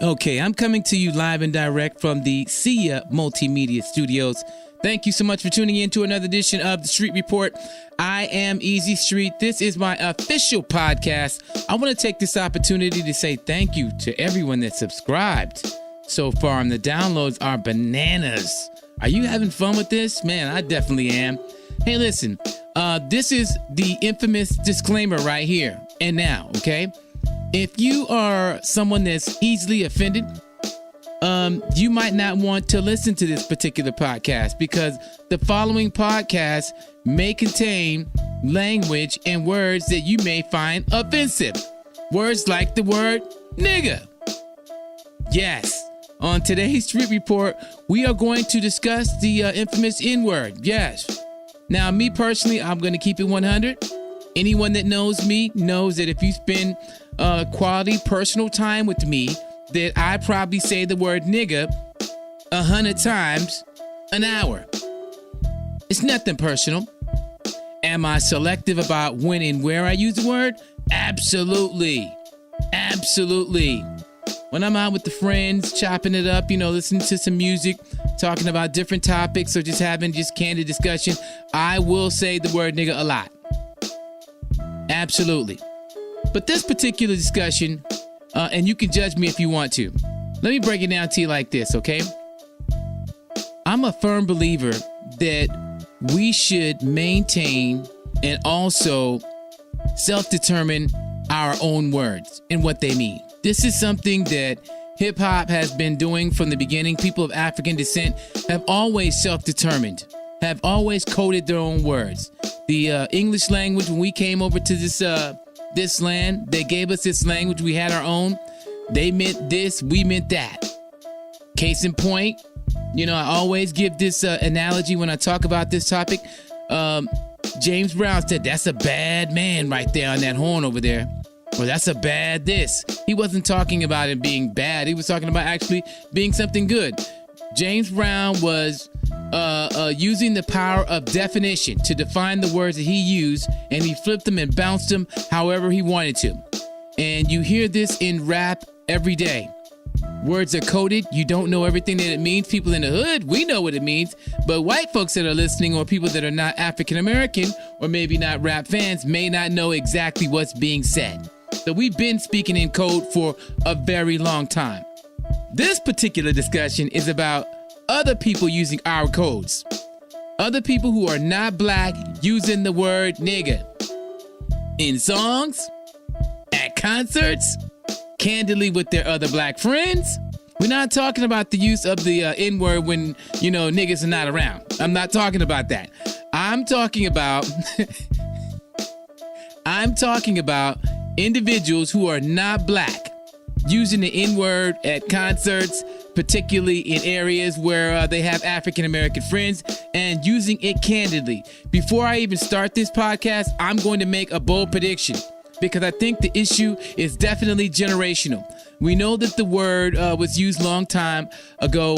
Okay, I'm coming to you live and direct from the SIA Multimedia Studios. Thank you so much for tuning in to another edition of The Street Report. I am Easy Street. This is my official podcast. I want to take this opportunity to say thank you to everyone that subscribed so far, and the downloads are bananas. Are you having fun with this? Man, I definitely am. Hey, listen, this is the infamous disclaimer right here and now, okay? If you are someone that's easily offended, you might not want to listen to this particular podcast because the following podcast may contain language and words that you may find offensive. Words like the word nigga. Yes, on today's Street Report, we are going to discuss the infamous N-word. Yes. Now, me personally, I'm going to keep it 100. Anyone that knows me knows that if you spend quality personal time with me, that I probably say the word nigga 100 times an hour. It's nothing personal. Am I selective about when and where I use the word? Absolutely. Absolutely. When I'm out with the friends, chopping it up, listening to some music, talking about different topics, or just having candid discussion, I will say the word nigga a lot. Absolutely. But this particular discussion, and you can judge me if you want to. Let me break it down to you like this, okay? I'm a firm believer that we should maintain and also self-determine our own words and what they mean. This is something that hip-hop has been doing from the beginning. People of African descent have always self-determined, have always coded their own words. The English language, when we came over to this land, they gave us this language. We had our own. They meant this, we meant that. Case in point, I always give this analogy when I talk about this topic. James Brown said, that's a bad man right there on that horn over there. Or that's a bad this. He wasn't talking about it being bad. He was talking about actually being something good. James Brown was using the power of definition to define the words that he used, and he flipped them and bounced them however he wanted to. And you hear this in rap every day. Words are coded. You don't know everything that it means. People in the hood, we know what it means. But white folks that are listening, or people that are not African American, or maybe not rap fans, may not know exactly what's being said. So we've been speaking in code for a very long time. This particular discussion is about other people using our codes. Other people who are not black using the word nigga. In songs, at concerts, candidly with their other black friends. We're not talking about the use of the N-word when, niggas are not around. I'm not talking about that. I'm talking about individuals who are not black using the N-word at concerts, particularly in areas where they have African American friends, and using it candidly. Before I even start this podcast, I'm going to make a bold prediction because I think the issue is definitely generational. We know that the word was used a long time ago,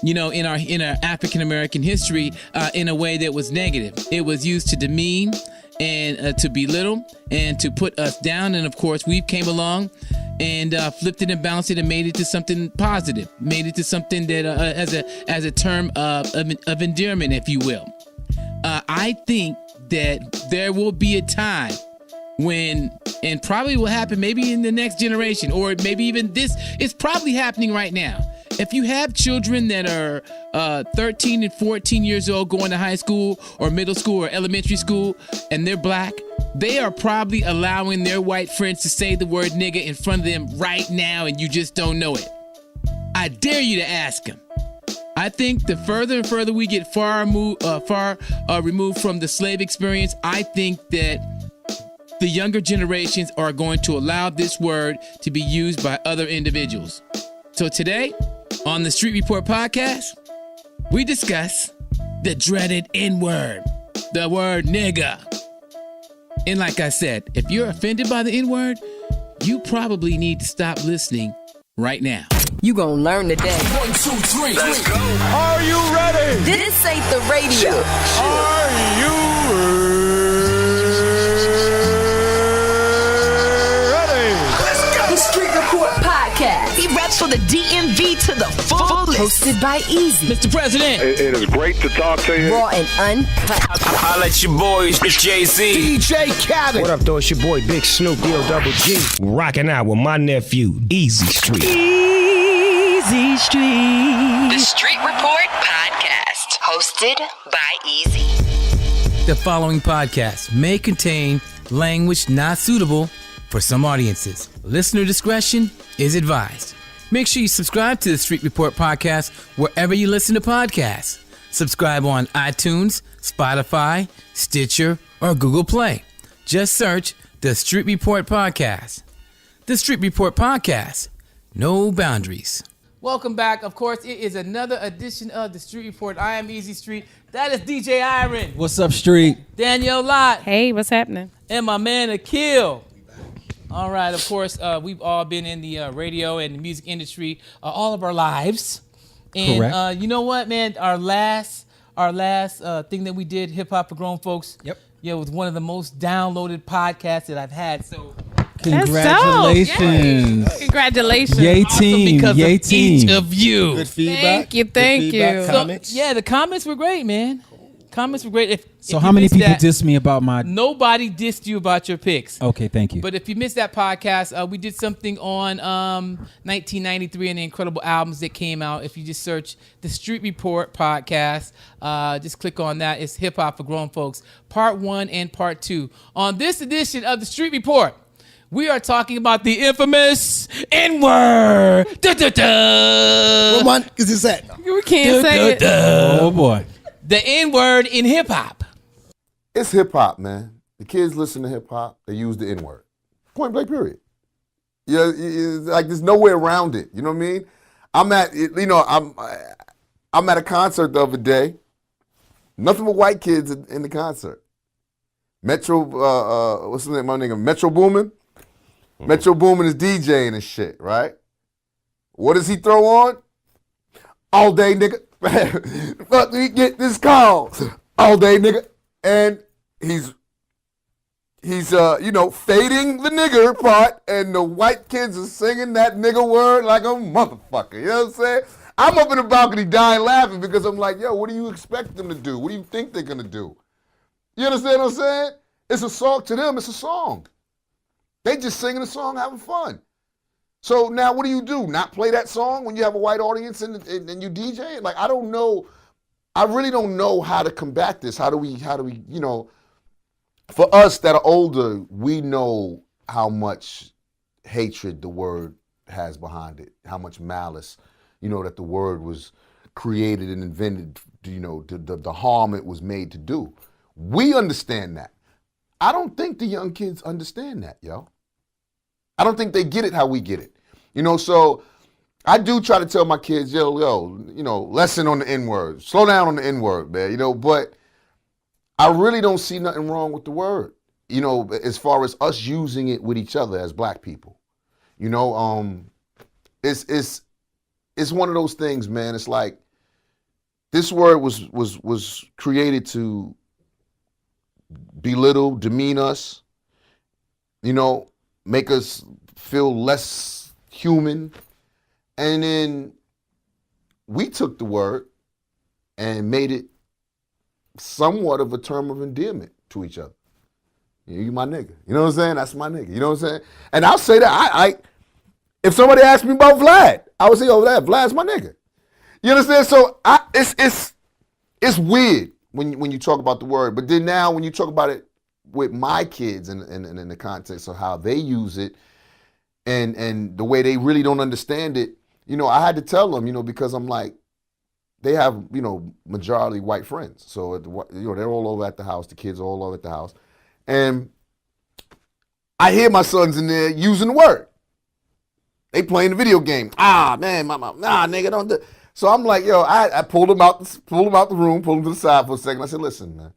in our African American history, in a way that was negative. It was used to demean and to belittle and to put us down. And of course, we came along and flipped it and bounced it and made it to something positive, made it to something that as a term of endearment, if you will. I think that there will be a time when, and probably will happen maybe in the next generation, or maybe even this, it's probably happening right now. If you have children that are 13 and 14 years old going to high school or middle school or elementary school, and they're black, they are probably allowing their white friends to say the word nigga in front of them right now, and you just don't know it. I dare you to ask them. I think the further and further we get far removed from the slave experience, I think that the younger generations are going to allow this word to be used by other individuals. So today, on the Street Report podcast, we discuss the dreaded N-word, the word nigga. And like I said, if you're offended by the N-word, you probably need to stop listening right now. You gonna learn today. 1, 2, 3, let's go. Are you ready? This ain't the radio. Are you ready? Let's go. The Street Report podcast. He raps for the DMV to the fullest. Hosted by Easy. Mr. President. It is great to talk to you. Raw and uncut. Holla at your boys, it's Jay-Z. DJ Khaled. What up, though? It's your boy, Big Snoop, Double G. Rocking out with my nephew, Easy Street. Easy Street. The Street Report Podcast, hosted by Easy. The following podcast may contain language not suitable for some audiences. Listener discretion is advised. Make sure you subscribe to the Street Report Podcast wherever you listen to podcasts. Subscribe on iTunes, Spotify, Stitcher, or Google Play. Just search the Street Report Podcast. The Street Report Podcast. No boundaries. Welcome back. Of course, it is another edition of the Street Report. I am Easy Street. That is DJ Iron. What's up, Street? Danielle Lott. Hey, what's happening? And my man Akil. All right, of course, we've all been in the radio and the music industry all of our lives. And Correct. You know what, man? Our last thing that we did, Hip Hop for Grown Folks. Yep. Yeah, it was one of the most downloaded podcasts that I've had. So Congratulations. That's dope. Congratulations. Yay awesome team. because Yay of team. each of you. Good feedback. Thank you, thank you. So, Comments. yeah, the comments were great, man. Comments were great. So if how you many missed people that, dissed me about my... Nobody dissed you about your picks. Okay, thank you. But if you missed that podcast, we did something on 1993 and the incredible albums that came out. If you just search the Street Report Podcast, just click on that. It's Hip Hop for Grown Folks, Part 1 and Part 2. On this edition of the Street Report, we are talking about the infamous N-word. What month is this at? We can't say it. Oh, boy. The N-word in hip-hop. It's hip hop, man. The kids listen to hip hop. They use the N-word. Point blank, period. Yeah, like there's no way around it. You know what I mean? I'm at a concert the other day. Nothing but white kids in the concert. Metro, what's the name? My nigga, Metro Boomin. Metro Boomin is DJing and shit, right? What does he throw on? All day, nigga. Fuck, we get this call all day, nigga. And he's fading the nigger part, and the white kids are singing that nigger word like a motherfucker. You know what I'm saying? I'm up in the balcony dying laughing because I'm like, yo, what do you expect them to do? What do you think they're gonna do? You understand what I'm saying? It's a song to them. It's a song. They just singing a song, having fun. So now what do? Not play that song when you have a white audience and you DJ? Like, I don't know. I really don't know how to combat this. How do we, for us that are older, we know how much hatred the word has behind it, how much malice, that the word was created and invented, the harm it was made to do. We understand that. I don't think the young kids understand that, yo. I don't think they get it how we get it. So I do try to tell my kids, lesson on the N-word. Slow down on the N-word, man, but I really don't see nothing wrong with the word, as far as us using it with each other as black people. It's one of those things, man. It's like this word was created to belittle, demean us, make us feel less human. And then we took the word and made it somewhat of a term of endearment to each other. You my nigga. You know what I'm saying? That's my nigga. You know what I'm saying? And I'll say that. I if somebody asked me about Vlad, I would say, Vlad's my nigga. You understand? So it's weird when you talk about the word. But then now when you talk about it with my kids in the context of how they use it and the way they really don't understand it, I had to tell them, because I'm like, they have, majority white friends. So, they're all over at the house. The kids are all over at the house. And I hear my sons in there using the word. They playing the video game. Man, nigga, don't do. So I'm like, I pulled them out the room, pulled them to the side for a second. I said, listen, man.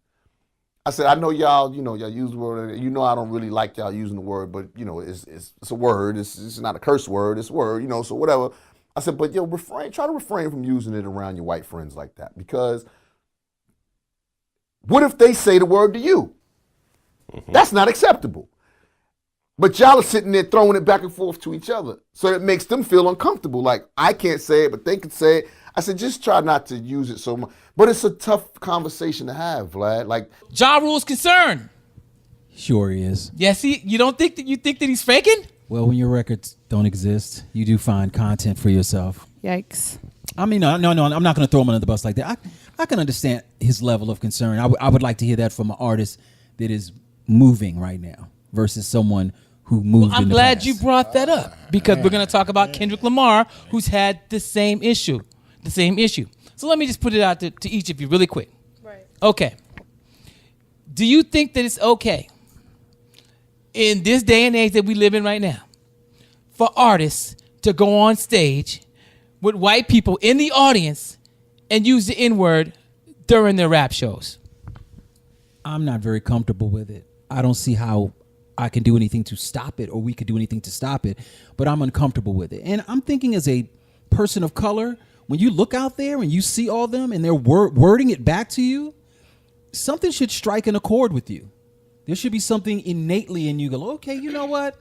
I said, I know y'all, y'all use the word. I don't really like y'all using the word, but it's a word. It's not a curse word. It's a word, so whatever. I said, but try to refrain from using it around your white friends like that, because what if they say the word to you? Mm-hmm. That's not acceptable. But y'all are sitting there throwing it back and forth to each other. So it makes them feel uncomfortable. Like, I can't say it, but they can say it. I said, just try not to use it so much. But it's a tough conversation to have, Vlad. Like, Ja Rule's concerned. Sure he is. Yes, you don't think that he's faking? Well, when your records don't exist, you do find content for yourself. Yikes. I mean, no, I'm not going to throw him under the bus like that. I can understand his level of concern. I would like to hear that from an artist that is moving right now versus someone who moved. I'm glad you brought that up because we're going to talk about Kendrick Lamar, who's had the same issue. So let me just put it out to each of you really quick. Right. Okay. Do you think that it's okay in this day and age that we live in right now for artists to go on stage with white people in the audience and use the N-word during their rap shows? I'm not very comfortable with it. I don't see how I can do anything to stop it or we could do anything to stop it, but I'm uncomfortable with it. And I'm thinking as a person of color, when you look out there and you see all them and they're wording it back to you, something should strike an accord with you. There should be something innately in you go, okay, you know what?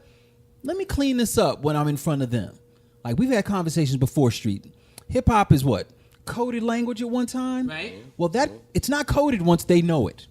Let me clean this up when I'm in front of them. Like we've had conversations before, Street. Hip hop is what? Coded language at one time? Right. Well, it's not coded once they know it.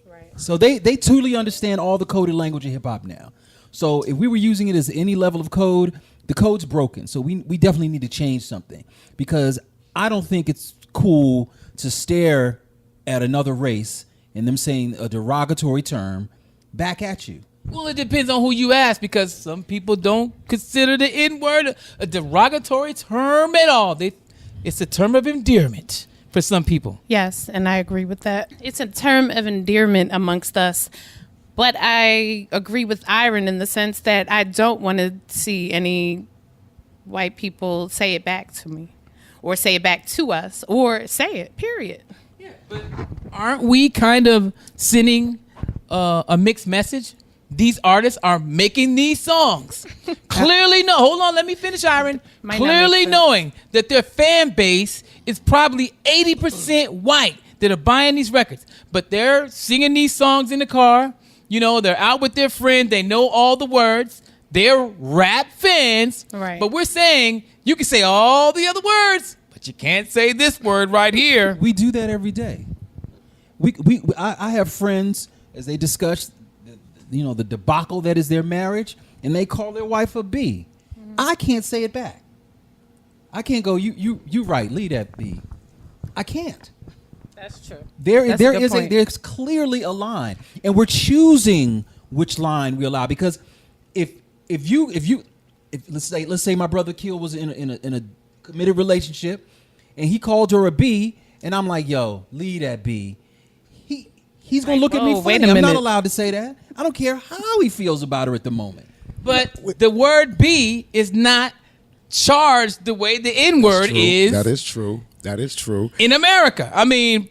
Right. So they truly understand all the coded language of hip hop now. So if we were using it as any level of code, the code's broken. So we definitely need to change something because I don't think it's cool to stare at another race and them saying a derogatory term back at you. Well, it depends on who you ask because some people don't consider the N-word a derogatory term at all. It's a term of endearment for some people. Yes, and I agree with that. It's a term of endearment amongst us. But I agree with Iron in the sense that I don't want to see any white people say it back to me or say it back to us or say it, period. Yeah, but aren't we kind of sending a mixed message? These artists are making these songs. Clearly, hold on, let me finish, Iron. Clearly knowing that their fan base is probably 80% white that are buying these records. But they're singing these songs in the car. You know, they're out with their friend. They know all the words. They're rap fans. Right. But we're saying you can say all the other words, but you can't say this word right here. We do that every day. I have friends as they discuss, the debacle that is their marriage, and they call their wife a B. Mm-hmm. I can't say it back. I can't go. You right. Leave that B. I can't. That's true. There's clearly a line, and we're choosing which line we allow because if let's say my brother Kill was in a committed relationship, and he called her a B, and I'm like, yo, leave that B. He's gonna look at me funny. I'm not allowed to say that. I don't care how he feels about her at the moment. But the word B is not charged the way the N-word is. That is true. In America. I mean,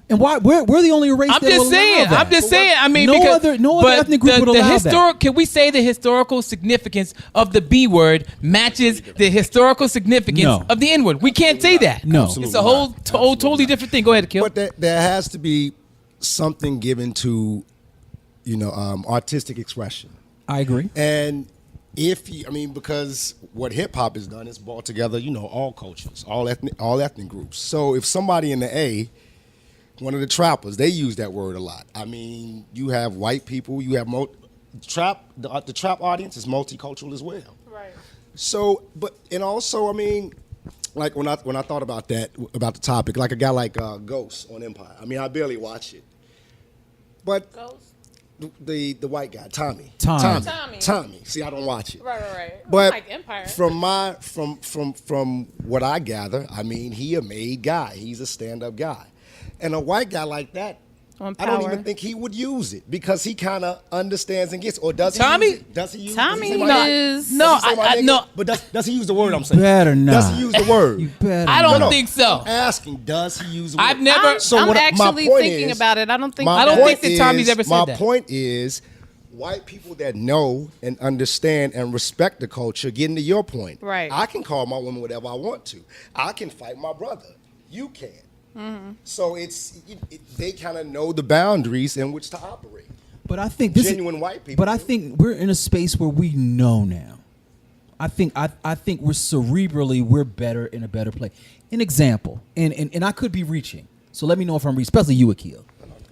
and why we're the only race that will allow that. I'm just saying. I mean, no other ethnic group would allow that. Can we say the historical significance of the B word matches the historical significance of the N word? We can't say that. No, it's a whole totally different thing. Go ahead, Kill. But there has to be something given to, artistic expression. I agree. And because what hip hop has done is brought together, all cultures, all ethnic groups. So if somebody in the A, one of the trappers, they use that word a lot. I mean, you have white people, you have the trap audience is multicultural as well. Right. So, like when I thought about the topic, like a guy like Ghost on Empire. I mean, I barely watch it, but Ghost? the white guy, Tommy. See, I don't watch it. Right. But like Empire. From what I gather, I mean, he a made guy. He's a stand-up guy, and a white guy like that, I don't even think he would use it because he kind of understands and gets. Or does Tommy? he use it? Does he use Tommy it? no. But does he use the word? I'm saying. Better not. Does he use the word? You better. I don't think so. I'm asking, does he use the word? I've never. I'm actually thinking about it. I don't think that Tommy's ever said that. My point is, white people that know and understand and respect the culture, getting to your point. Right. I can call my woman whatever I want to. I can fight my brother. You can't. Mm-hmm. So they kind of know the boundaries in which to operate. But I think this genuine white people. But I think we're in a space where we know now. I think we're cerebrally we're better in a better place. An example, and I could be reaching. So let me know if I'm reaching, especially you, Akil.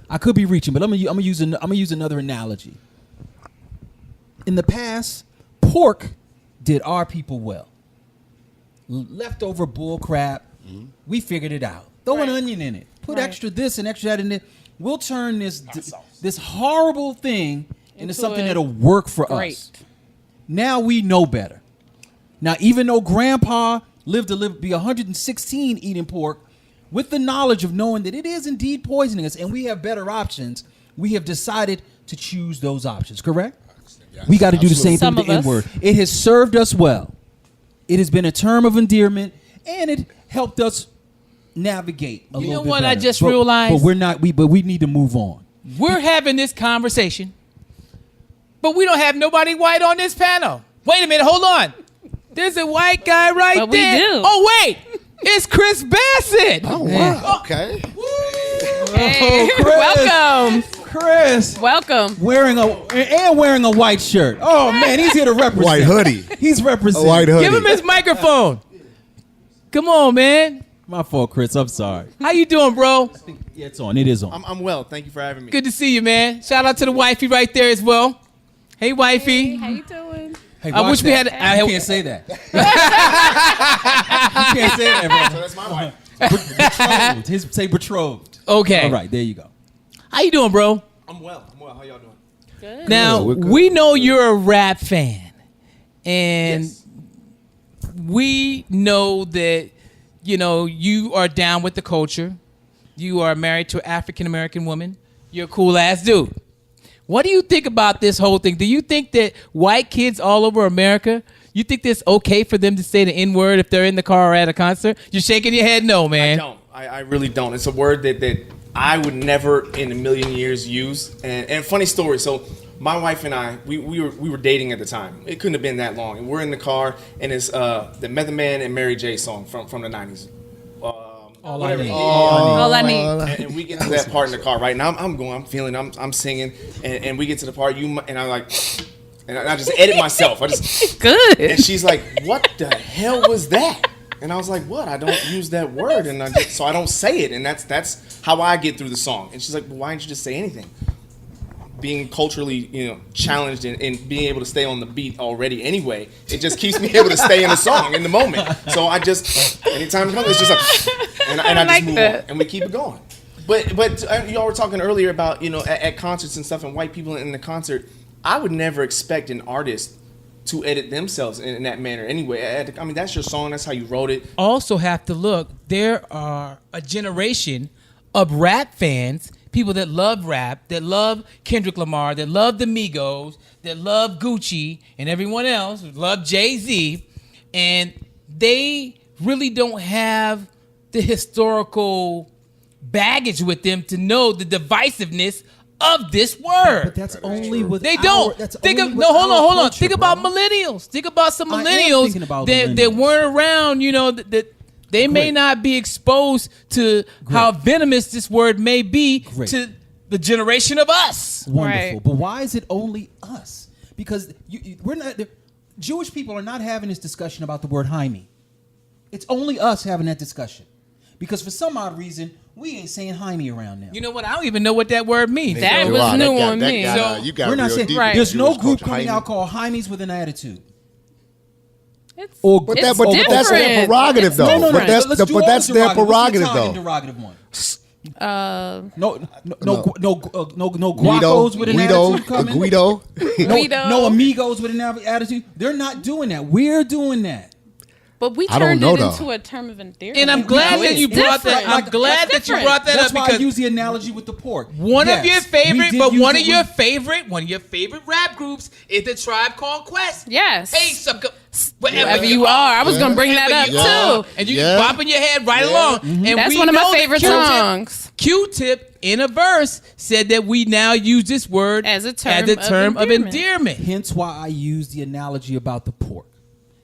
I could be reaching, but I'm gonna use another analogy. In the past, pork did our people well. Leftover bull crap, we figured it out. Throw an onion in it. Put extra this and extra that in it. We'll turn this horrible thing into something that'll work for us. Now we know better. Now, even though Grandpa lived to be 116 eating pork, with the knowledge of knowing that it is indeed poisoning us and we have better options, we have decided to choose those options, correct? Yes, we got to do the same thing with the N-word. It has served us well. It has been a term of endearment, and it helped us navigate a little bit better. You know what I just realized? But we need to move on. We're having this conversation, but we don't have nobody white on this panel. Wait a minute, hold on. There's a white guy right there. We do. Oh, wait. It's Chris Bassett. Oh, wow. Okay. Hey, Chris. welcome. Chris. Welcome. Wearing a white shirt. Oh, man, he's here to represent. White hoodie. He's representing. A white hoodie. Give him his microphone. Come on, man. My fault, Chris. I'm sorry. How you doing, bro? Yeah, it's on. It is on. I'm well. Thank you for having me. Good to see you, man. Shout out to the wifey right there as well. Hey, wifey. Hey, how you doing? Hey, I wish we had. You can't say that. You can't say that, bro. So that's my wife. Betrothed. Say betrothed. Okay. All right, there you go. How you doing, bro? I'm well. How y'all doing? Good. Now, we know you're a rap fan. And we know that, you are down with the culture. You are married to an African-American woman. You're a cool-ass dude. What do you think about this whole thing? Do you think that white kids all over America, you think it's okay for them to say the N-word if they're in the car or at a concert? You're shaking your head no, man. I don't. I really don't. It's a word that I would never in a million years use. And funny story. So my wife and I, we were dating at the time. It couldn't have been that long. And we're in the car, and it's the Method Man and Mary J song from the 90s. All I need. All I need. And we get to that part in the car, right? Now I'm feeling, I'm singing, and we get to the part, and I'm like, and I just edit myself. Good. And she's like, what the hell was that? And I was like, what? I don't use that word, and so I don't say it, and that's how I get through the song. And she's like, well, why didn't you just say anything? Being culturally, challenged and being able to stay on the beat already anyway, it just keeps me able to stay in the song in the moment. So I just, anytime it comes, it's just like, and I just move on, and we keep it going. But y'all were talking earlier about, at concerts and stuff and white people in the concert. I would never expect an artist to edit themselves in that manner anyway. I mean, that's your song. That's how you wrote it. Also have to look, there are a generation of rap fans, people that love rap, that love Kendrick Lamar, that love the Migos, that love Gucci and everyone else, love Jay-Z, and they really don't have the historical baggage with them to know the divisiveness of this word. But that's only with they don't. Hold on. Think about millennials. Think about some millennials that weren't around, that they may not be exposed to how venomous this word may be to the generation of us. Wonderful. Right. But why is it only us? Because we're not. Jewish people are not having this discussion about the word Jaime. It's only us having that discussion. Because for some odd reason, we ain't saying Jaime around now. You know what? I don't even know what that word means. That was new on me. We're not saying there's no group coming out called Jaimes with an attitude. But that's their prerogative, though. But that's their prerogative, though. No guacos with an attitude coming. Guido. No amigos with an attitude. They're not doing that. We're doing that. But we turned it into a term of endearment. And I'm glad that you brought that. I'm glad that you brought that up because that's why I use the analogy with the pork. One of your favorite rap groups is the Tribe Called Quest. Yes. Hey, wherever you are. I was going to bring that up too. And you bopping your head right along. Mm-hmm. And that's one of my favorite songs. Q-Tip in a verse said that we now use this word as a term of endearment. Hence why I use the analogy about the pork.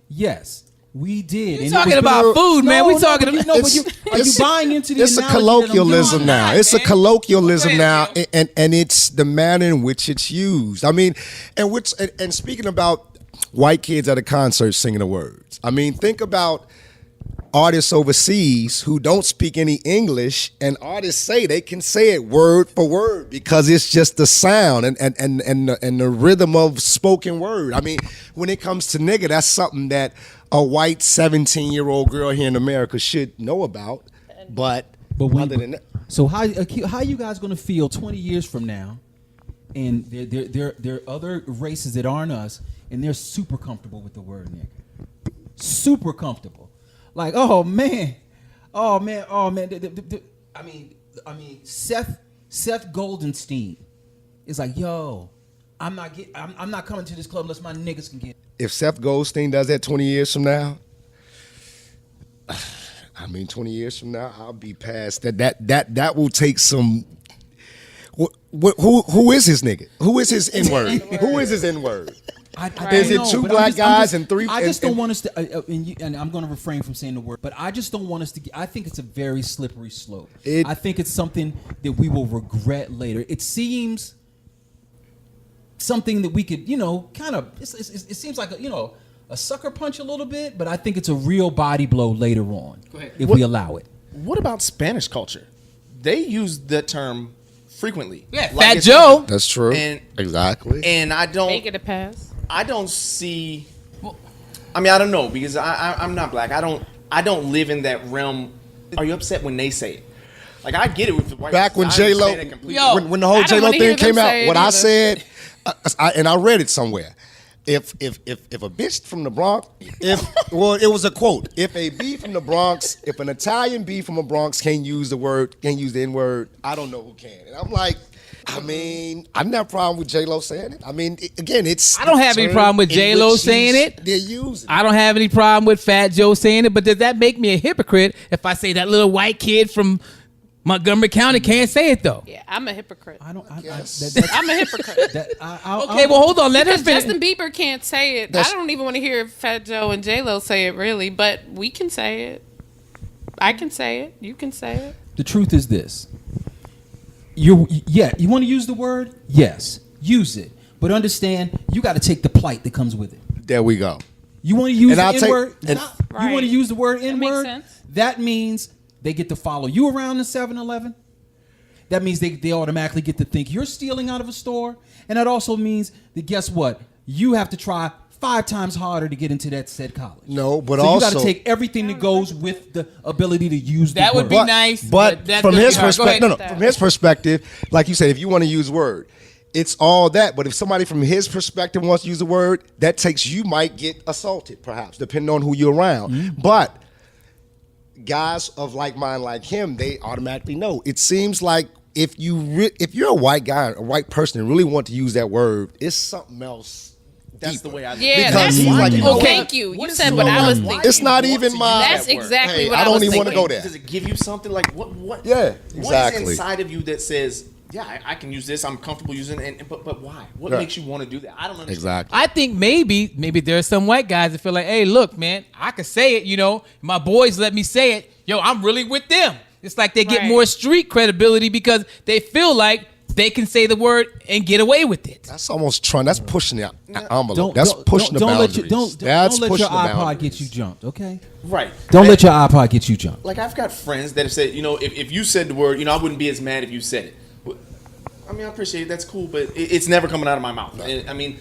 Yes. We did. You're talking about food, man. We talking about. Are you buying into the It's a analogy colloquialism that I'm now. doing? It's a colloquialism now, and it's the manner in which it's used. I mean, and speaking about white kids at a concert singing the words. I mean, think about artists overseas who don't speak any English, and artists say they can say it word for word because it's just the sound and the rhythm of spoken word. I mean, when it comes to nigga, that's something that a white 17-year-old girl here in America should know about. But other than that, so how you guys gonna feel 20 years from now? And there are other races that aren't us, and they're super comfortable with the word nigga. Super comfortable. Like, oh man. I mean, Seth Goldenstein is like, yo, I'm not coming to this club unless my niggas can get. If Seth Goldstein does that 20 years from now, I mean, 20 years from now, I'll be past that. That will take some. Who is his nigga? Who is his N-word? Who is his N-word? Is it two black guys and three? I just don't want us to, and I'm going to refrain from saying the word, but I just don't want us to. I think it's a very slippery slope. I think it's something that we will regret later. It seems something that we could, kind of. It seems like a sucker punch a little bit, but I think it's a real body blow later on if we allow it. What about Spanish culture? They use that term frequently. Yeah, Fat Joe. That's true. Exactly. And I don't Make it a pass. I don't see. I mean, I don't know because I'm not black. I don't live in that realm. Are you upset when they say it? Like I get it with the white. Back when J-Lo, when the whole J-Lo thing came out, what I said, and I read it somewhere. If a bitch from the Bronx, it was a quote. If a B from the Bronx, if an Italian B from the Bronx can't use the N-word, I don't know who can. And I'm like, I mean, I didn't have a problem with J-Lo saying it. I mean, again, it's. I don't have any problem with J-Lo saying it. They're using. I don't have any problem with Fat Joe saying it. But does that make me a hypocrite if I say that little white kid from Montgomery County can't say it though? Yeah, I'm a hypocrite. I'm a hypocrite. Okay, well, hold on. Let us finish. Justin Bieber can't say it. I don't even want to hear Fat Joe and J-Lo say it, really. But we can say it. I can say it. You can say it. The truth is this. You want to use the word? Yes, use it. But understand, you got to take the plight that comes with it. There we go. You want to use the N-word? Right. You want to use the word That makes N-word? sense. That means they get to follow you around the 7-Eleven. That means they automatically get to think you're stealing out of a store. And that also means that guess what? You have to try 5 times harder to get into that said college. No, but so also you got to take everything that goes with the ability to use the That word. would be nice. But that's from gonna his be hard. Go ahead. perspective, from his perspective, like you said, if you want to use word, it's all that. But if somebody from his perspective wants to use a word, that takes you might get assaulted, perhaps, depending on who you're around. Mm-hmm. But guys of like mind, like him, they automatically know. It seems like if you're a white guy, a white person, and really want to use that word, it's something else. That's the way I. Yeah, because that's like, thank you. You said what I was thinking. It's not even my. That's exactly what I I don't was even want to thinking. go there. Does it give you something like what? Yeah, What exactly. is inside of you that says, yeah, I can use this. I'm comfortable using it. But why? What Right. makes you want to do that? I don't understand. Exactly. I think maybe there are some white guys that feel like, hey, look, man, I can say it. My boys let me say it. Yo, I'm really with them. It's like they get Right. more street credibility because they feel like they can say the word and get away with it. That's almost trying. That's pushing the envelope. That's pushing the boundaries. Don't That's let pushing your the iPod boundaries. get you jumped, okay? Right. Don't let your iPod get you jumped. Like I've got friends that have said, if you said the word, I wouldn't be as mad if you said it. I mean, I appreciate it. That's cool, but it's never coming out of my mouth. And, I mean,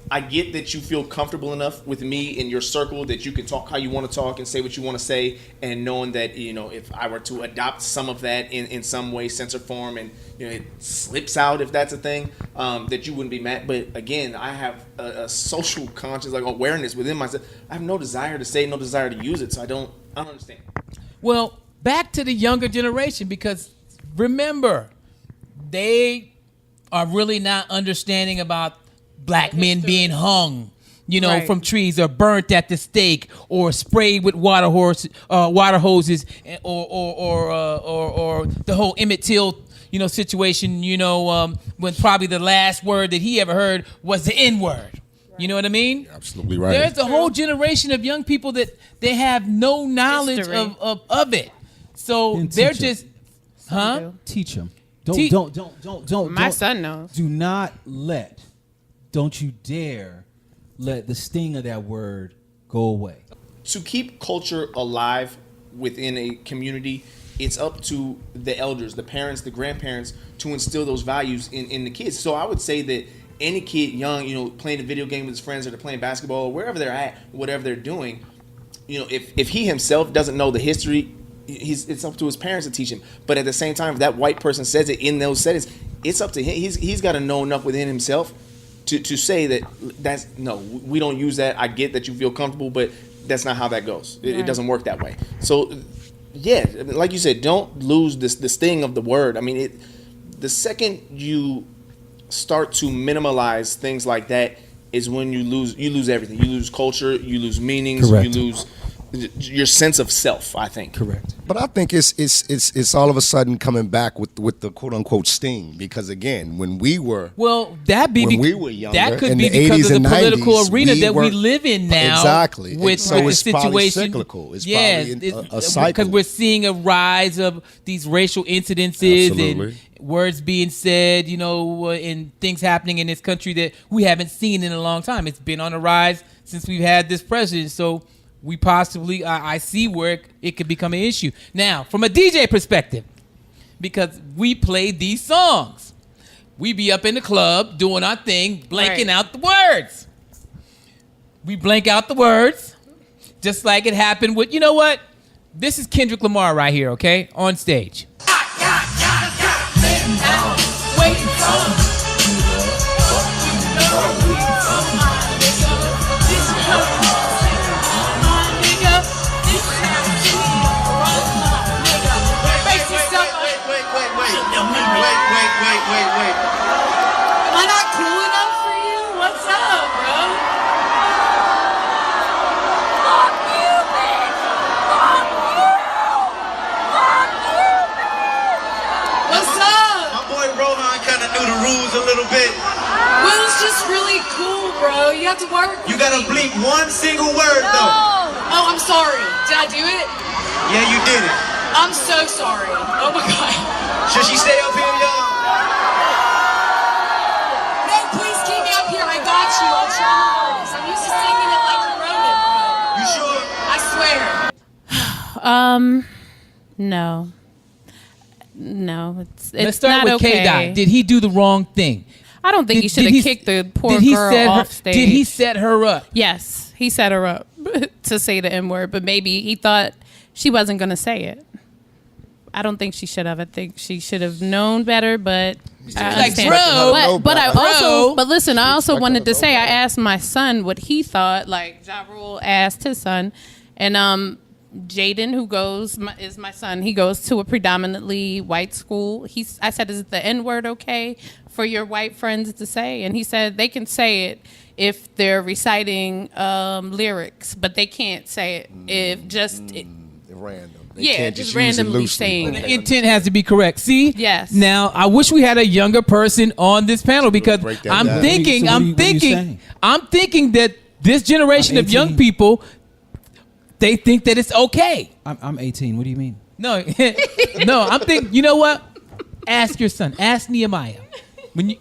I get that you feel comfortable enough with me in your circle that you can talk how you want to talk and say what you want to say, and knowing that if I were to adopt some of that in some way, sense or form, and it slips out if that's a thing, that you wouldn't be mad. But again, I have a social conscious awareness within myself. I have no desire to say, no desire to use it, so I don't understand. Well, back to the younger generation, because remember, they are really not understanding about black men being hung, Right. from trees, or burnt at the stake, or sprayed with water hoses, or the whole Emmett Till, situation. When probably the last word that he ever heard was the N-word. You know what I mean? Absolutely right. There's a whole generation of young people that they have no knowledge History. of it. So Then teach they're 'em. just, Teach them. Te- Don't. My son knows. Don't you dare let the sting of that word go away. To keep culture alive within a community, it's up to the elders, the parents, the grandparents to instill those values in the kids. So I would say that any kid young, playing a video game with his friends or they're playing basketball or wherever they're at, whatever they're doing, if he himself doesn't know the history, it's up to his parents to teach him. But at the same time, if that white person says it in those settings, it's up to him. He's got to know enough within himself to say we don't use that. I get that you feel comfortable, but that's not how that goes. It doesn't work that way. So, yeah, like you said, don't lose the sting of the word. I mean, the second you start to minimalize things like that is when you lose everything. You lose culture, you lose meanings, Correct. you lose your sense of self, I think. Correct. But I think it's all of a sudden coming back with the quote unquote sting, because again, when we were well, that be when bec- we were younger, that could in be the because 80s of the and political 90s, arena that we weren't- live in now. Exactly. With, So with it's the probably situation. cyclical. It's yeah, probably a because cycle. we're seeing a rise of these racial incidences Absolutely. and words being said, and things happening in this country that we haven't seen in a long time. It's been on a rise since we've had this president. So we possibly, I see where it could become an issue. Now, from a DJ perspective, because we play these songs, we be up in the club doing our thing, blanking out the words. We blank out the words, just like it happened with, This is Kendrick Lamar right here, okay? On stage. Wait. Am I not cool enough for you? What's up, bro? Fuck you, bitch! Fuck you! Fuck you! What's up? My boy Rohan kind of knew the rules a little bit. Will's just really cool, bro. You have to work. You gotta bleep one single word, though. Oh, I'm sorry. Did I do it? Yeah, you did it. I'm so sorry. Oh my god. Should she stay up here, y'all? No, please keep me up here. I got you. I'm trying my hardest. I'm used to singing it like you wrote it, bro. You sure? I swear. No, it's Let's start not with okay. K-Dot. Did he do the wrong thing? I don't think he should have kicked the poor girl off stage. Did he set her up? Yes, he set her up to say the N-word, but maybe he thought she wasn't going to say it. I don't think she should have. I think she should have known better, but I understand. But listen, I also wanted to say, I asked my son what he thought, like Ja Rule asked his son, and Jaden, who is my son, he goes to a predominantly white school. I said, is the N-word okay for your white friends to say? And he said they can say it if they're reciting lyrics, but they can't say it if just random. Just randomly saying the intent has to be correct. See? Yes. Now, I wish we had a younger person on this panel because I'm down. thinking So what are you saying? I'm thinking that this generation of young people, they think that it's okay. I'm 18. What do you mean? No, no, I'm thinking, you know what? Ask your son. Ask Nehemiah. When you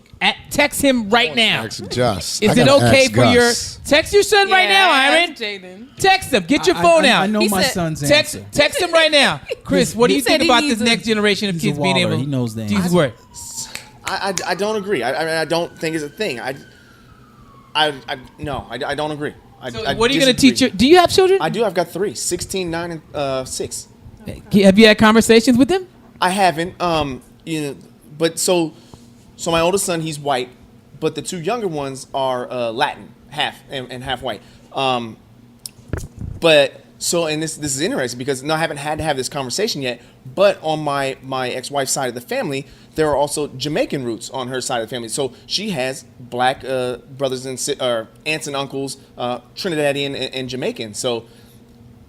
text him right now. Ask Gus. Is I it gotta okay ask for your Gus. text your son right now, Iron? Text him. Get your phone out. I know my son's text, answer. Text him right now. Chris, what do you think about this next generation of He's a kids being Waller. able He knows the to use answer. words? I don't agree. I don't think it's a thing. I don't agree. So what are you going to teach your? Do you have children? I do. I've got 3, 16, 9, and 6. Have you had conversations with them? I haven't. But so my oldest son, he's white, but the 2 younger ones are Latin, half and half white. But so, and this is interesting because I haven't had to have this conversation yet. But on my ex-wife's side of the family, there are also Jamaican roots on her side of the family. So she has black brothers and aunts and uncles, Trinidadian and Jamaican. So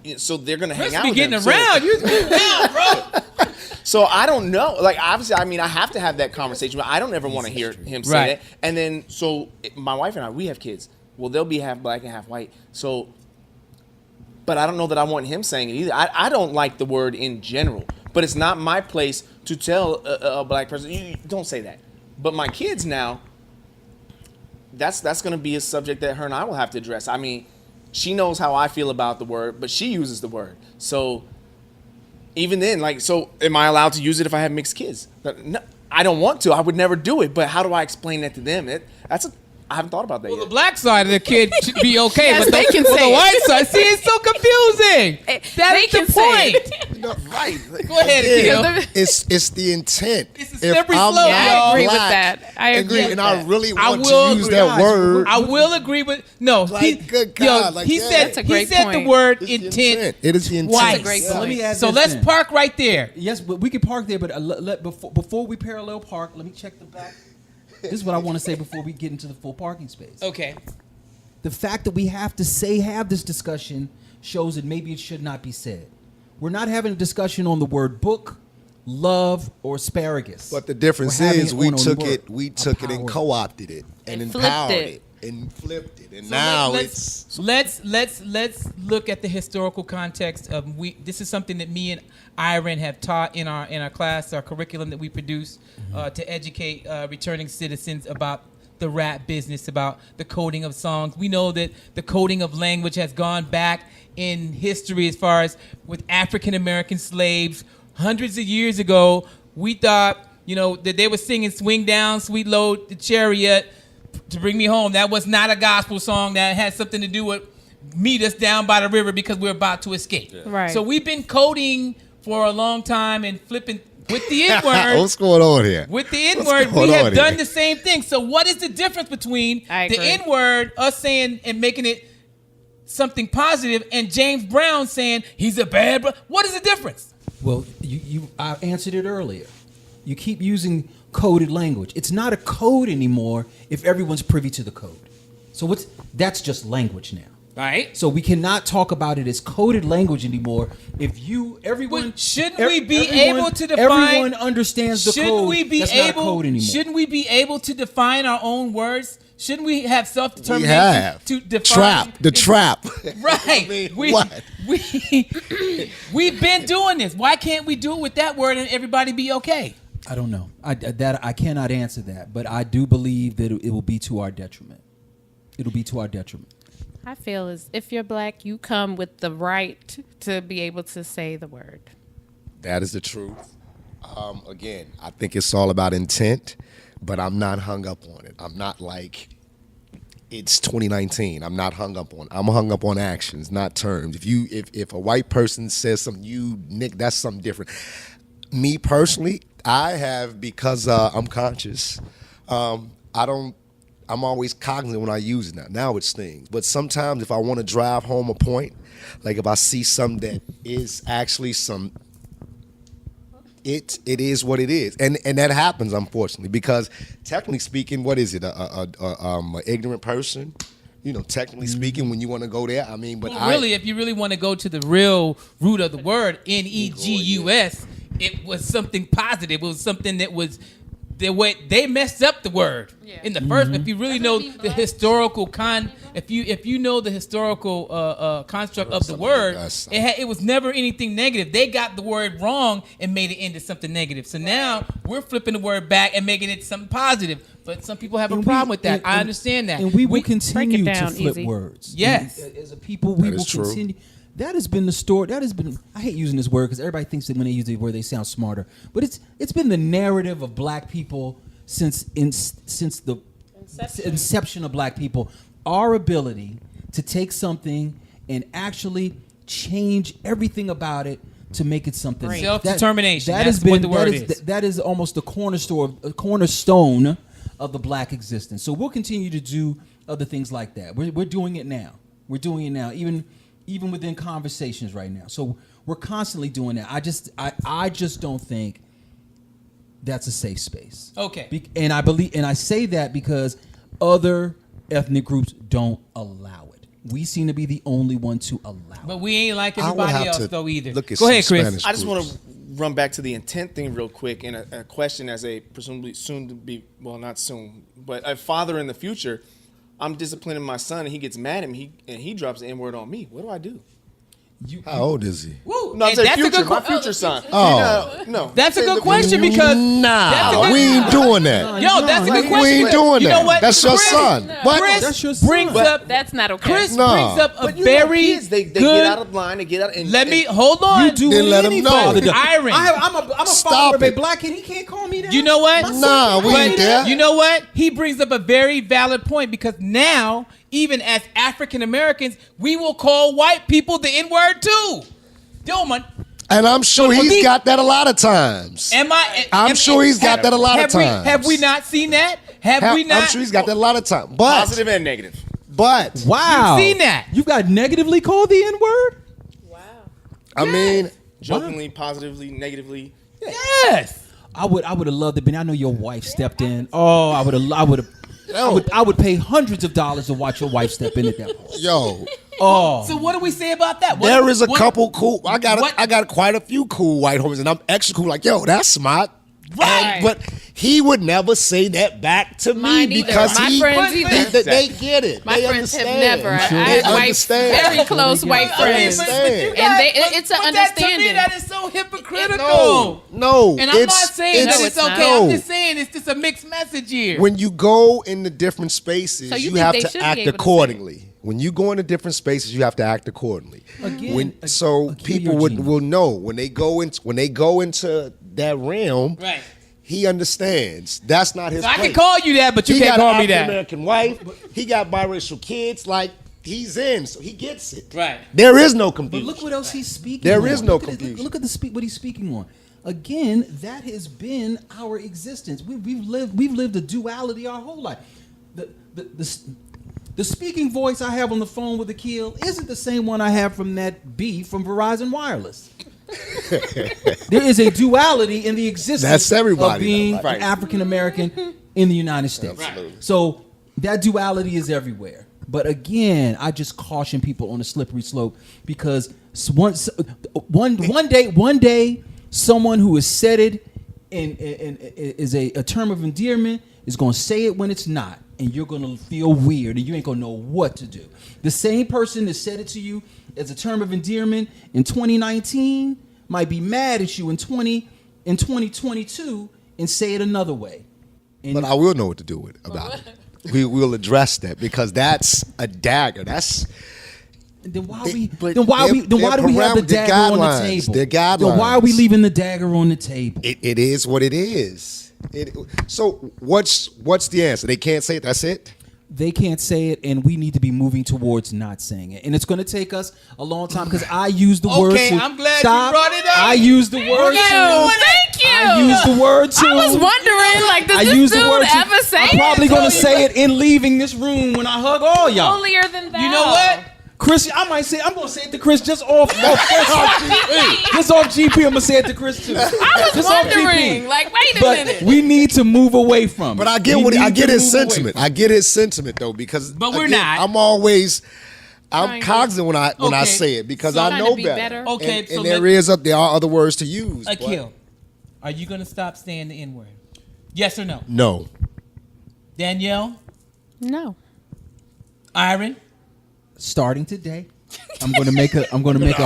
they're gonna hang out. Be with getting them. around. You're down, bro. So I don't know. Like obviously, I mean, I have to have that conversation, but I don't ever want to hear him say Right. that. And then, so my wife and I, we have kids. well, they'll be half black and half white. So, but I don't know that I want him saying it either. I don't like the word in general, but it's not my place to tell a black person, you don't say that. But my kids now, that's going to be a subject that her and I will have to address. I mean, she knows how I feel about the word, but she uses the word. So even then, like, so am I allowed to use it if I have mixed kids? No, I don't want to. I would never do it. But how do I explain that to them? I haven't thought about that yet. The black side of the kid should be okay, Yes, but they can the say it. white side, see, it's so confusing. That's They the can say point. Right. Go ahead, Akil. It's the intent. It's a slippery slope, y'all. I agree with that. I agree with and that. I really I want will to use agree. that word. I will agree with no. Like, good God, like, he yeah. said That's a he great said the point. word It's the intent. It is the intent. Twice. That's a great So let me add So this let's then. park right there. Yes, but we can park there. But before we parallel park, let me check the back. This is what I want to say before we get into the full parking space. Okay. The fact that we have this discussion shows that maybe it should not be said. We're not having a discussion on the word book, love, or asparagus. But the difference We're having is it we on took work, it and power. co-opted it and And flipped empowered it. it and flipped it. And So now let's look at the historical context of this is something that me and Iron have taught in our class, our curriculum that we produce to educate returning citizens about the rap business, about the coding of songs. We know that the coding of language has gone back in history as far as with African American slaves. Hundreds of years ago, we thought, that they were singing Swing Down, Sweet Load, the Chariot to bring me home. That was not a gospel song. That had something to do with meet us down by the river because we're about to escape. Right. So we've been coding for a long time and flipping with the N-word. what's going on here? With the What's N-word, going we have on done here? the same thing. So what is the difference between I the agree. N-word, us saying and making it something positive, and James Brown saying he's a bad bro? What is the difference? Well, I answered it earlier. You keep using coded language. It's not a code anymore if everyone's privy to the code. So that's just language now. Right. So we cannot talk about it as coded language anymore. If everyone But shouldn't we be able to define? Everyone understands the Shouldn't code. we be That's not a able? code anymore. Shouldn't we be able to define our own words? Shouldn't we have We self-determination have to define the trap. Right. I mean, we, what? we've been doing this. Why can't we do it with that word and everybody be okay? I don't know. I cannot answer that, but I do believe that it will be to our detriment. It'll be to our detriment. I feel as if you're black, you come with the right to be able to say the word. That is the truth. Again, I think it's all about intent, but I'm not hung up on it. I'm not like it's 2019. I'm not hung up on it. I'm hung up on actions, not terms. If a white person says something, Nick, that's something different. Me personally, I have, because I'm conscious, I'm always cognizant when I use it now. Now it stings. But sometimes if I want to drive home a point, like if I see something that is actually it is what it is. And that happens, unfortunately, because technically speaking, what is it? A ignorant person? Technically speaking, when you want to go there, I mean, but really, if you really want to go to the real root of the word, Negus, it was something positive. It was something that was the way they messed up the word in the first. If you really know the historical if you know the historical construct of the word, it was never anything negative. They got the word wrong and made it into something negative. So now we're flipping the word back and making it something positive. But some people have a problem with that. I understand that. And we will continue to flip easy. words. Yes. And as a people, we That will is true. continue. That has been the story. That has been. I hate using this word because everybody thinks that when they use the word, they sound smarter. But it's been the narrative of black people since the inception of black people. Our ability to take something and actually change everything about it to make it something. Right. Self-determination. That That's has been what the word is. That is almost the cornerstone of the black existence. So we'll continue to do other things like that. We're doing it now. We're doing it now. Even within conversations right now. So we're constantly doing that. I just don't think that's a safe space. Okay. And I say that because other ethnic groups don't allow it. We seem to be the only one to allow it. But we ain't like I would everybody have else to though either. look at Go ahead, some Chris. Spanish I just want groups. to run back to the intent thing real quick and a question as a presumably soon to be, well, not soon, but a father in the future. I'm disciplining my son and he gets mad at me and he drops the N-word on me. What do I do? How old is he? Woo. No, I'm And saying that's a future, good my que- future son. Oh. No. That's a good question because that's a good- we ain't doing that. Yo, that's a good question. We ain't doing You that. know what? That's your Chris- son. What? Chris That's your son. brings But up. That's not okay. Chris No. brings up a But you know, very kids, they good. get out of line. They get out. And, Let me hold on. You do Then what let any him know. father does. Iron. I'm a Stop father of a it. black kid. He can't call me that. You know what? Nah, we ain't there. You know what? He brings up a very valid point because now, even as African Americans, we will call white people the N-word too. Yo, man. And I'm sure he's got that a lot of times. I'm sure he's got that a lot of times. Have we not seen that? Have we not? I'm sure he's got that a lot of times. But positive and negative. But wow, You've seen that. You got negatively called the N-word. I mean, Jokingly, positively, negatively. Yes. I would have loved it, but I know your wife stepped in. Oh, I would pay hundreds of dollars to watch your wife step in at that point. Yo. Oh. So what do we say about that? There is a couple cool. I got quite a few cool white homies, and I'm extra cool. Like, yo, that's smart. Right. But he would never say that back to me Mine either. because My friends either. they get it. My they friends have understand. never. Sure. I They have white, understand. very close white They friends, understand. and it's an But that, to understanding. me, that is so hypocritical. No, And I'm not saying that it's okay. no. I'm just saying it's just a mixed message here. When you go into different spaces, So you you think have they to should be act able to say accordingly. When you go into different spaces, you have to act accordingly. Again, So people will know when they go into that realm. Right. He understands. That's not his So I place. can call you that, but you can't call me He got an that. African-American wife. He got biracial kids. Like, he's in, so he gets it. Right. There is no But confusion. look what else he's speaking There on. is no Look at confusion. Look at what he's speaking on. Again, that has been our existence. We've lived a duality our whole life. The speaking voice I have on the phone with Akil isn't the same one I have from that B from Verizon Wireless. There is a duality in the existence That's everybody, of being though, right? an African American in the United States. Absolutely. So that duality is everywhere. But again, I just caution people on a slippery slope because one day, someone who has said it is a term of endearment is going to say it when it's not, and you're going to feel weird, and you ain't going to know what to do. The same person that said it to you as a term of endearment in 2019 might be mad at you in 2022 and say it another way. And But I will know what to do about it. We will address that because that's a dagger. That's then why They- we but then why their- we then why do their we have the parameters, their dagger on the guidelines, table? their Then why are we guidelines. leaving the dagger on the table? it is what it is. So what's the answer? They can't say it. That's it. They can't say it, and we need to be moving towards not saying it. And it's going to take us a long time because I use the word. Okay, to I'm glad you stop. brought it up. I use the word. Thank you. I use the word to. I was wondering, like, does I this use dude the word to- ever say I'm probably it? going to say it in leaving this room when I hug all y'all. Holier than thou. You know what? Chris, I'm going to say it to Chris just off GP. Just off GP, I'm going to say it to Chris too. I was Just off wondering, GP. like, wait a But minute. we need to move away from it. But I get We what I need get to his move away sentiment. from it. I get his sentiment though because But we're again, not. I'm Trying to- cognizant when I Okay. say it because So I trying know to be better. better? Okay, and, so and there are other words to use. but Akil, are you going to stop saying the N-word? Yes or no? No. Danielle? No. Iron? Starting today, I'm going to make a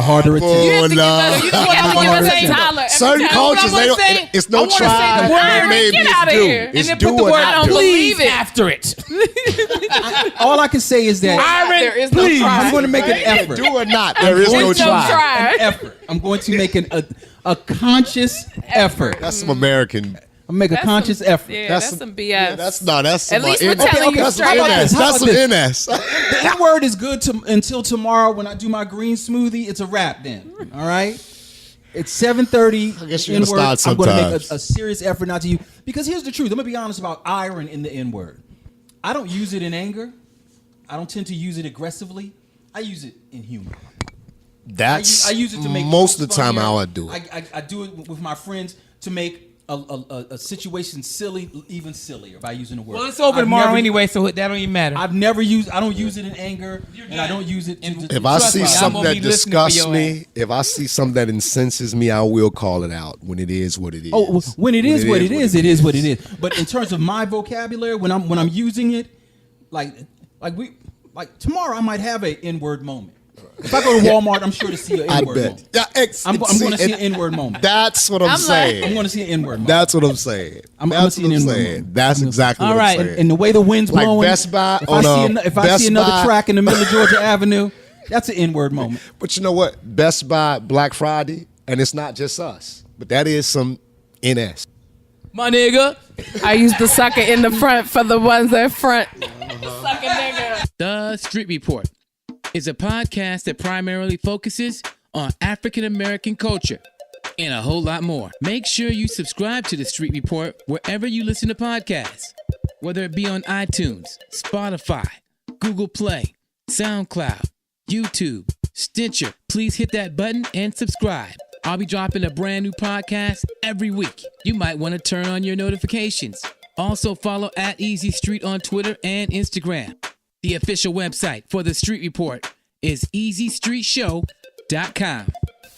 harder attempt. You have to give us, You don't have to wanna give us say a dollar. every Certain time. cultures, what they I'm don't. saying? It's I no wanna say the try. word. Iron, Maybe get it's outta do. here. And It's then do put the or word not do. please believe it. after it. All I can say is that Iron, There is no please. try. I'm going to make an effort. Do or not. There is no There's no try. try. An effort. I'm going to make a conscious effort. That's some American. I'll make a conscious effort. Yeah, That's that's some- some BS. Yeah, that's some At least we're NS. telling you That's some straight up. NS. How That's about some this? NS. The N word is good until tomorrow when I do my green smoothie. It's a wrap then. All right. It's 7:30. I guess you're gonna start I'm going to make sometimes. a serious effort not to use because here's the truth. I'm going to be honest about iron in the N word. I don't use it in anger. I don't tend to use it aggressively. I use it in humor. That's I use it to make most of the jokes time funnier. how I do it. I do it with my friends to make a situation silly, even sillier by using the word. Well, it's over I've tomorrow never- anyway, so that don't even matter. I don't use it in anger, and I don't use it. If I see me, I'm something gonna that be listening for disgusts your me, if I see something that incenses me, I will call it out when it is what it is. Oh, when it is what it is, it is what it is. But in terms of my vocabulary, when I'm using it, like Like tomorrow, I might have an N-word moment. If I go to Walmart, I'm sure to see an N-word moment. Yeah, I'm going to see an N-word moment. That's what I'm saying. I'm going to see an N-word moment. That's what I'm saying. I'm going to see an N-word moment. That's exactly what I'm saying. And the way the wind's like blowing, Best Buy if I see another track in the middle of Georgia Avenue, that's an N-word moment. But you know what? Best Buy Black Friday, and it's not just us, but that is some NS. My nigga. I use the sucker in the front for the ones that front. Sucker nigga. The Street Report is a podcast that primarily focuses on African American culture and a whole lot more. Make sure you subscribe to The Street Report wherever you listen to podcasts, whether it be on iTunes, Spotify, Google Play, SoundCloud, YouTube, Stitcher. Please hit that button and subscribe. I'll be dropping a brand new podcast every week. You might want to turn on your notifications. Also follow @EasyStreet on Twitter and Instagram. The official website for The Street Report is EasyStreetShow.com.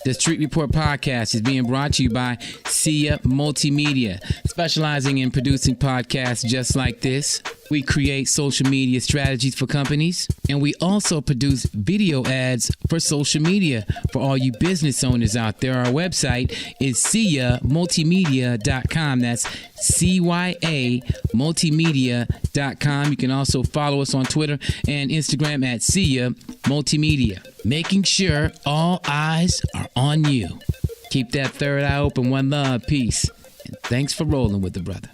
The Street Report podcast is being brought to you by Sia Multimedia, specializing in producing podcasts just like this. We create social media strategies for companies, and we also produce video ads for social media for all you business owners out there. Our website is SiaMultimedia.com. That's CYA Multimedia.com. You can also follow us on Twitter and Instagram at Sia Multimedia. Making sure all eyes are on you. Keep that third eye open. One love, peace, and thanks for rolling with the brother.